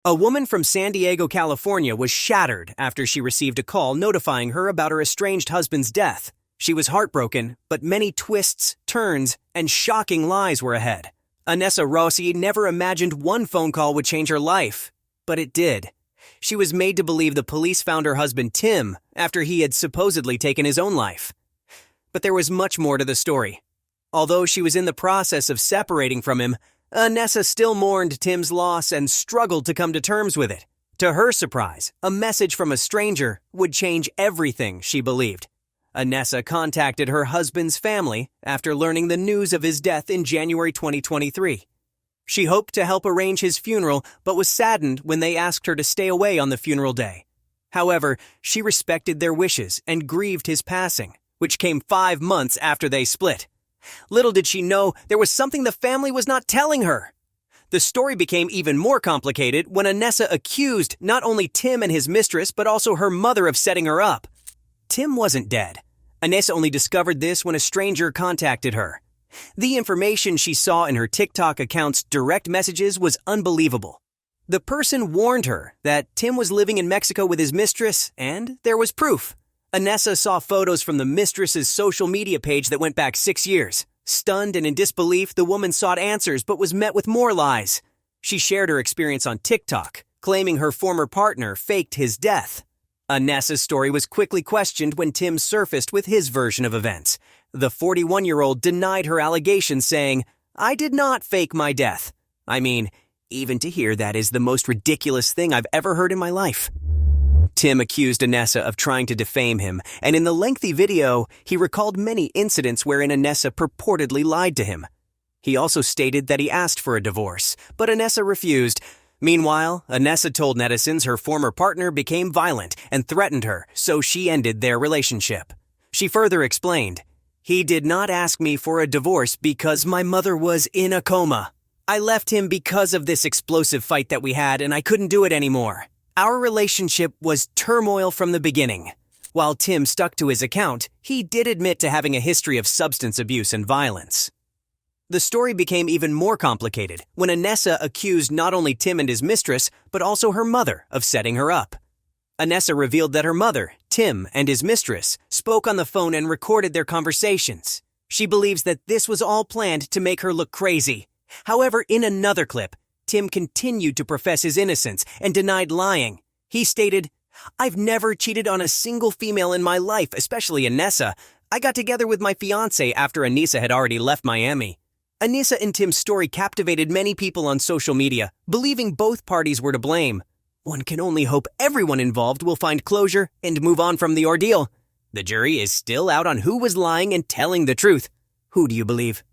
A woman from San Diego, California was shattered after she received a call notifying her about her estranged husband's death. She was heartbroken, but many twists, turns, and shocking lies were ahead. Anessa Rossi never imagined one phone call would change her life, but it did. She was made to believe the police found her husband Tim after he had supposedly taken his own life. But there was much more to the story. Although she was in the process of separating from him, Anessa still mourned Tim's loss and struggled to come to terms with it. To her surprise, a message from a stranger would change everything she believed. Anessa contacted her husband's family after learning the news of his death in January 2023. She hoped to help arrange his funeral, but was saddened when they asked her to stay away on the funeral day. However, she respected their wishes and grieved his passing, which came 5 months after they split. Little did she know there was something the family was not telling her. The story became even more complicated when Anessa accused not only Tim and his mistress, but also her mother of setting her up. Tim wasn't dead. Anessa only discovered this when a stranger contacted her. The information she saw in her TikTok account's direct messages was unbelievable. The person warned her that Tim was living in Mexico with his mistress, and there was proof. Anessa saw photos from the mistress's social media page that went back 6 years. Stunned and in disbelief, the woman sought answers but was met with more lies. She shared her experience on TikTok, claiming her former partner faked his death. Anessa's story was quickly questioned when Tim surfaced with his version of events. The 41-year-old denied her allegations, saying, "I did not fake my death. I mean, even to hear that is the most ridiculous thing I've ever heard in my life." Tim accused Anessa of trying to defame him, and in the lengthy video, he recalled many incidents wherein Anessa purportedly lied to him. He also stated that he asked for a divorce, but Anessa refused. Meanwhile, Anessa told netizens her former partner became violent and threatened her, so she ended their relationship. She further explained, "He did not ask me for a divorce because my mother was in a coma. I left him because of this explosive fight that we had, and I couldn't do it anymore. Our relationship was turmoil from the beginning." While Tim stuck to his account, he did admit to having a history of substance abuse and violence. The story became even more complicated when Anessa accused not only Tim and his mistress, but also her mother of setting her up. Anessa revealed that her mother, Tim, and his mistress spoke on the phone and recorded their conversations. She believes that this was all planned to make her look crazy. However, in another clip, Tim continued to profess his innocence and denied lying. He stated, "I've never cheated on a single female in my life, especially Anessa. I got together with my fiancé after Anessa had already left Miami." Anessa and Tim's story captivated many people on social media, believing both parties were to blame. One can only hope everyone involved will find closure and move on from the ordeal. The jury is still out on who was lying and telling the truth. Who do you believe?